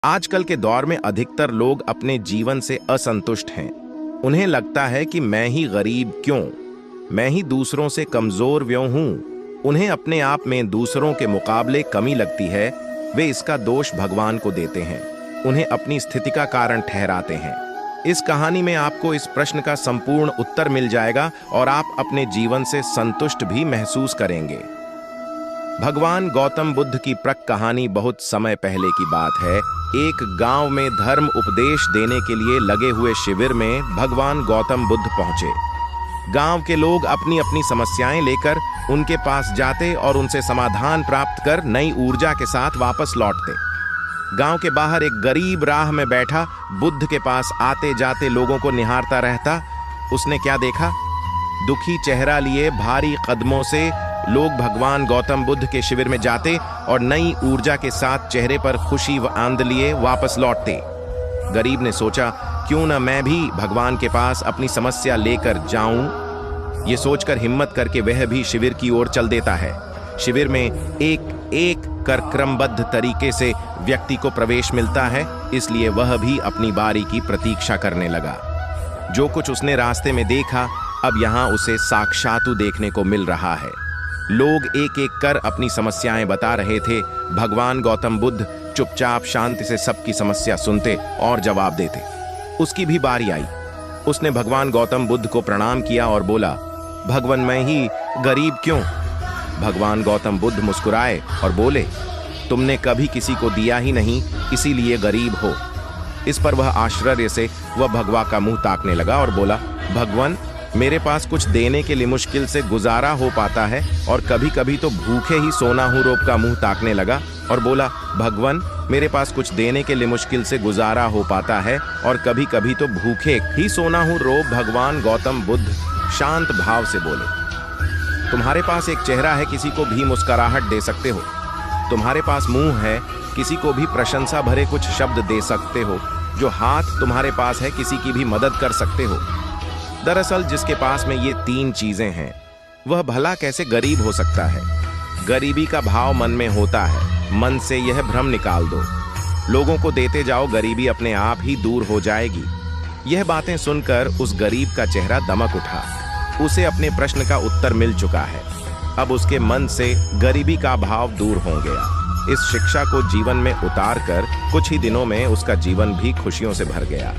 आजकल के दौर में अधिकतर लोग अपने जीवन से असंतुष्ट हैं। उन्हें लगता है कि मैं ही गरीब क्यों, मैं ही दूसरों से कमजोर क्यों हूं। उन्हें अपने आप में दूसरों के मुकाबले कमी लगती है। वे इसका दोष भगवान को देते हैं, उन्हें अपनी स्थिति का कारण ठहराते हैं। इस कहानी में आपको इस प्रश्न का संपूर्ण उत्तर मिल जाएगा और आप अपने जीवन से संतुष्ट भी महसूस करेंगे। भगवान गौतम बुद्ध की प्रक कहानी बहुत समय पहले की बात है। एक गांव में धर्म उपदेश देने के लिए लगे हुए शिविर में भगवान गौतम बुद्ध पहुंचे। गांव के लोग अपनी अपनी समस्याएं लेकर उनके पास जाते और उनसे समाधान प्राप्त कर नई ऊर्जा के साथ वापस लौटते। गांव के बाहर एक गरीब राह में बैठा बुद्ध के पास आते जाते लोगों को निहारता रहता। उसने क्या देखा? दुखी चेहरा लिए भारी कदमों से लोग भगवान गौतम बुद्ध के शिविर में जाते और नई ऊर्जा के साथ चेहरे पर खुशी व आनंद लिए वापस लौटते। गरीब ने सोचा, क्यों न मैं भी भगवान के पास अपनी समस्या लेकर जाऊं। ये सोचकर हिम्मत करके वह भी शिविर की ओर चल देता है। शिविर में एक एक कर क्रमबद्ध तरीके से व्यक्ति को प्रवेश मिलता है, इसलिए वह भी अपनी बारी की प्रतीक्षा करने लगा। जो कुछ उसने रास्ते में देखा, अब यहाँ उसे साक्षात देखने को मिल रहा है। लोग एक एक कर अपनी समस्याएं बता रहे थे। भगवान गौतम बुद्ध चुपचाप शांति से सबकी समस्या सुनते और जवाब देते। उसकी भी बारी आई। उसने भगवान गौतम बुद्ध को प्रणाम किया और बोला, भगवान मैं ही गरीब क्यों? भगवान गौतम बुद्ध मुस्कुराए और बोले, तुमने कभी किसी को दिया ही नहीं, इसीलिए गरीब हो। इस पर वह आश्चर्य से वह भगवान का मुंह ताकने लगा और बोला, भगवान मेरे पास कुछ देने के लिए मुश्किल से गुजारा हो पाता है और कभी कभी तो भूखे ही सोना हूँ। रोब का मुंह ताकने लगा और बोला, भगवान मेरे पास कुछ देने के लिए मुश्किल से गुजारा हो पाता है और कभी कभी तो भूखे ही सोना हूँ। रोब भगवान गौतम बुद्ध शांत भाव से बोले, तुम्हारे पास एक चेहरा है, किसी को भी मुस्कुराहट दे सकते हो। तुम्हारे पास मुंह है, किसी को भी प्रशंसा भरे कुछ शब्द दे सकते हो। जो हाथ तुम्हारे पास है, किसी की भी मदद कर सकते हो। दरअसल जिसके पास में ये तीन चीजें हैं, वह भला कैसे गरीब हो सकता है? गरीबी का भाव मन में होता है, मन से यह भ्रम निकाल दो। लोगों को देते जाओ, गरीबी अपने आप ही दूर हो जाएगी। यह बातें सुनकर उस गरीब का चेहरा दमक उठा। उसे अपने प्रश्न का उत्तर मिल चुका है। अब उसके मन से गरीबी का भाव दूर हो गया। इस शिक्षा को जीवन में उतार कर कुछ ही दिनों में उसका जीवन भी खुशियों से भर गया।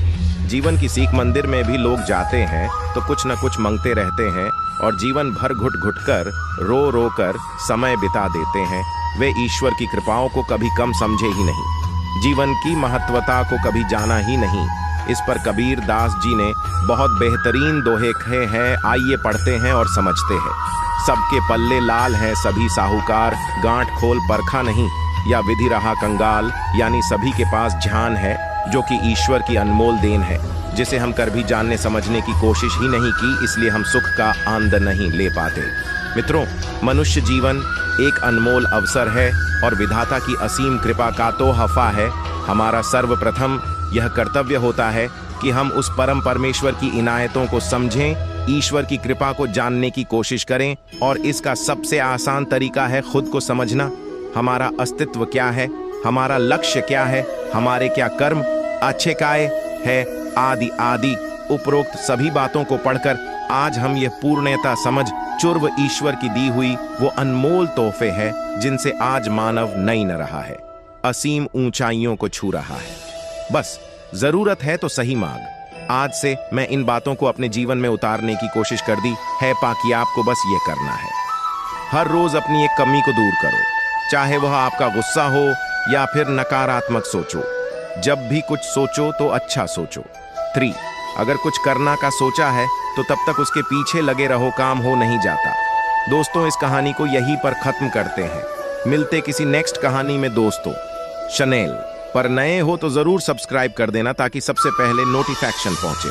जीवन की सीख मंदिर में भी लोग जाते हैं तो कुछ न कुछ मांगते रहते हैं और जीवन भर घुट घुट कर रो रो कर समय बिता देते हैं। वे ईश्वर की कृपाओं को कभी कम समझे ही नहीं, जीवन की महत्वता को कभी जाना ही नहीं। इस पर कबीर दास जी ने बहुत बेहतरीन दोहे कहे हैं, आइए पढ़ते हैं और समझते हैं। सबके पल्ले लाल हैं, सभी साहूकार, गांठ खोल परखा नहीं, या विधि रहा कंगाल, यानी सभी के पास ध्यान है, जो कि ईश्वर की अनमोल देन है, जिसे हम कर भी जानने समझने की कोशिश ही नहीं की, इसलिए हम सुख का आनंद नहीं ले पाते। मित्रों, मनुष्य जीवन एक अनमोल अवसर है और विधाता की असीम कृपा का तो हफा है। हमारा सर्वप्रथम यह कर्तव्य होता है कि हम उस परम परमेश्वर की इनायतों को समझें, ईश्वर की कृपा को जानने की कोशिश करें। और इसका सबसे आसान तरीका है खुद को समझना। हमारा अस्तित्व क्या है, हमारा लक्ष्य क्या है, हमारे क्या कर्म अच्छे काय है, आदि आदि उपरोक्त सभी बातों को पढ़कर आज हम यह पूर्णता समझ चुर्व ईश्वर की दी हुई वो अनमोल तोहफे हैं जिनसे आज मानव नहीं न रहा है, असीम ऊंचाइयों को छू रहा है। बस जरूरत है तो सही मांग। आज से मैं इन बातों को अपने जीवन में उतारने की कोशिश कर दी है, पाकि आपको बस ये करना है। हर रोज अपनी एक कमी को दूर करो, चाहे वह आपका गुस्सा हो या फिर नकारात्मक सोचो। जब भी कुछ सोचो तो अच्छा सोचो। 3, अगर कुछ करना का सोचा है तो तब तक उसके पीछे लगे रहो, काम हो नहीं जाता। दोस्तों, इस कहानी को यहीं पर खत्म करते हैं। मिलते किसी नेक्स्ट कहानी में दोस्तों। चैनल पर नए हो तो जरूर सब्सक्राइब कर देना ताकि सबसे पहले नोटिफिकेशन पहुंचे।